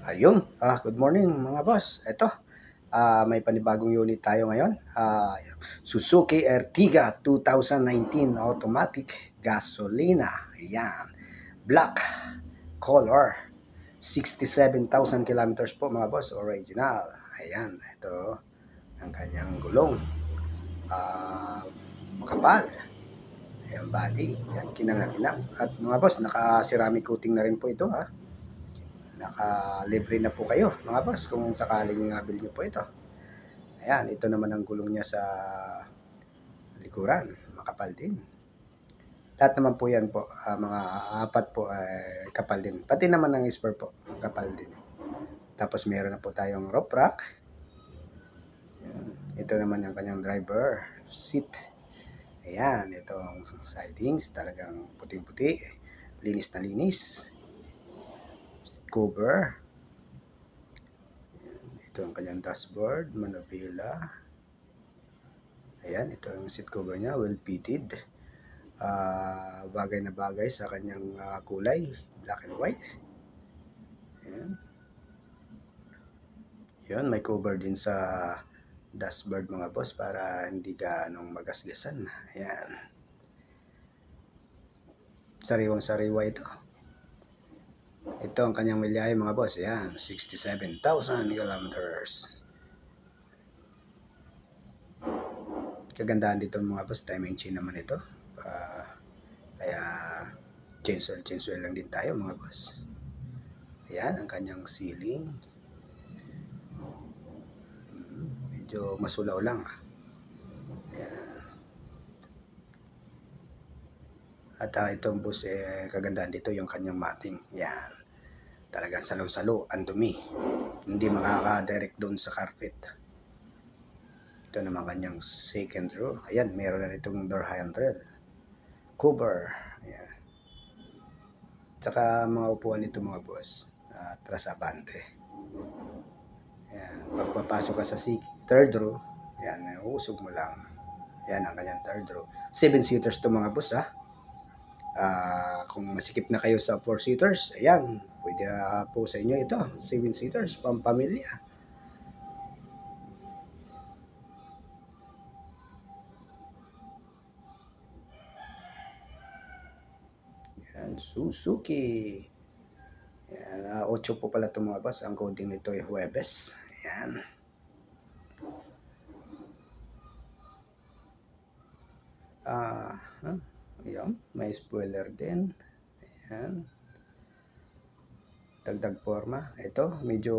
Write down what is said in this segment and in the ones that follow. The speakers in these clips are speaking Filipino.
Ayun, good morning mga boss. Ito, may panibagong unit tayo ngayon. Suzuki Ertiga 2019 automatic gasolina. Ayan, black color. 67,000 kilometers po mga boss, original. Ayan, ito ang kanyang gulong. Makapal. Ayan, body. Ayan, kinang na kinang. At mga boss, naka-ceramic coating na rin po ito ha. Naka-libre na po kayo mga boss kung sakaling i-avail nyo po ito. Ayan, ito naman ang gulong niya sa likuran. Makapal din. Lahat naman po yan po, mga apat po ay kapal din. Pati naman ang spare po, kapal din. Tapos meron na po tayong rope rack. Ayan. Ito naman yung kanyang driver seat. Ayan, itong sidings talagang puting-puti. Linis na linis. Seat cover. Ito ang kanyang dashboard, manubila. Ayan, ito yung seat cover niya, well fitted. Bagay na bagay sa kanyang kulay, black and white. Ayan. Yun, may cover din sa dashboard mga boss para hindi ganong magasgasan. Ayan. Sariwang-sariwa ito. Ito ang kanyang milyahe mga boss. Ayan, 67,000 kilometers. Kagandahan dito mga boss, time and chain naman ito. Kaya chains oil lang din tayo mga boss. Ayan ang kanyang ceiling. Medyo masulaw lang. Ayan. At itong bus kagandahan dito yung kanyang matting. Ayan. Talagang salo-salo, ang dumi. Hindi makaka-direct doon sa carpet. Ito naman kanyang second row. Ayan, meron na itong door handle. Cover. Ayan. Tsaka mga upuan nito mga boss. Trasabante. Ayan. Pagpapasok ka sa third row, ayan, uusog mo lang. Ayan ang kanyang third row. 7-seaters to mga boss ha. Kung masikip na kayo sa 4-seaters, ayan, pwede na po sa inyo ito. 7-seaters, pampamilya. Yan, Suzuki. Yan, 8 po pala ito mga boss. Ang coding nito ay Huwebes. Yan. Ayan, may spoiler din. Ayan. Dagdag forma. Ito, medyo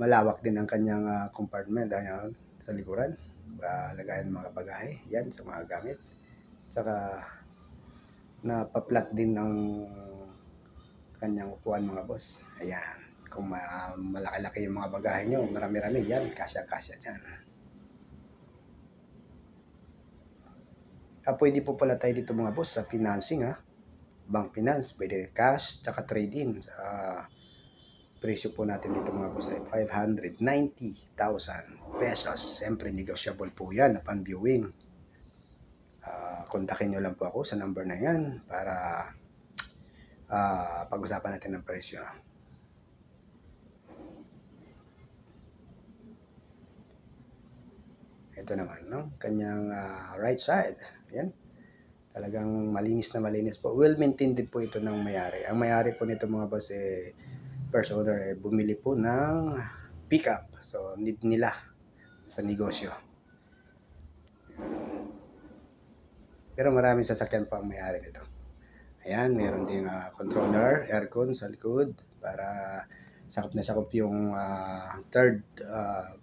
malawak din ang kanyang compartment. Ayan, sa likuran. Lagayan ng mga bagahe. Yan, sa mga gamit. Tsaka napaplat din ng kanyang upuan mga boss. Ayan. Kung malaki-laki yung mga bagahe nyo, marami-rami, yan, kasya-kasya dyan. Pwede po pala tayo dito mga boss sa financing ha. Bank finance, pwede cash, tsaka trade-in. Presyo po natin dito mga boss ay 590,000 pesos. Siyempre negotiable po yan upon viewing. Kontakin nyo lang po ako sa number na yan para pag-usapan natin ng presyo. Ito naman, no? Kanyang right side. Ayan. Talagang malinis na malinis po. Well maintained din po ito ng may-ari. Ang may-ari po nito mga boss first owner bumili po ng pickup. So need nila sa negosyo. Pero maraming sasakyan pa ang may-ari nito. Ayan, meron ding controller, aircon sa likod para sakop na sakop yung third,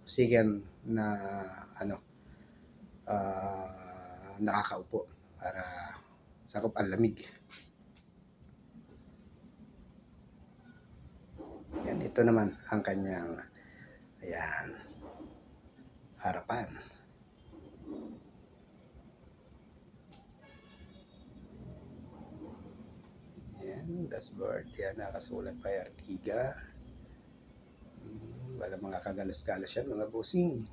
second na nakakaupo para sakop ang lamig. Yan, ito naman ang kanyang ayan, harapan. Yan, dashboard. Yan, nakasulat pa Ertiga. Wala mga kagalos-galos yan, mga bossing.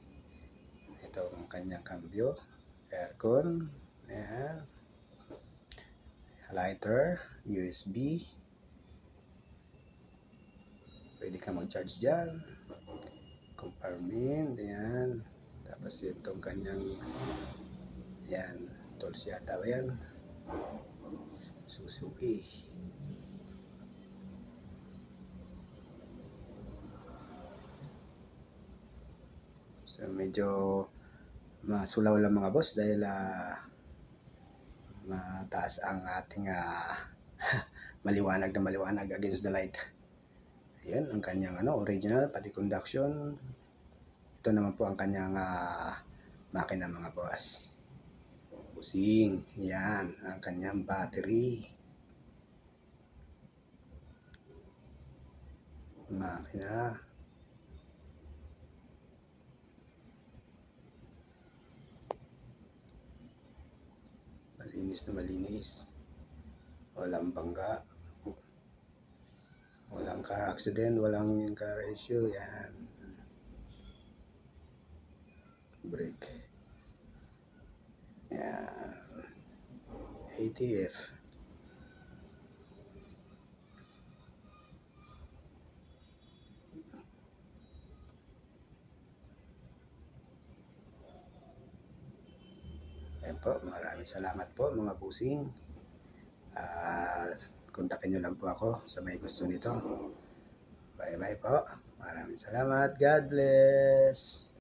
Ito ang kanyang cambio. Aircon. Ayan. Lighter. USB. Pwede ka mag-charge dyan. Compartment, ayan. Tapos itong kanyang, ayan, tools yata yan. Suzuki. So medyo masulaw lang mga boss dahil mataas ang ating maliwanag na maliwanag against the light. Ayan ang kanyang original pati conduction. Ito naman po ang kanyang makina mga boss. Busing. Yan ang kanyang battery. Makina. Malinis na malinis. Walang bangga. Walang car accident. Walang car issue. Yan. Brake. Yan. ATF. Ayan po, maraming salamat po mga busing. Kontakin nyo lang po ako sa may gusto nito. Bye bye po. Maraming salamat. God bless.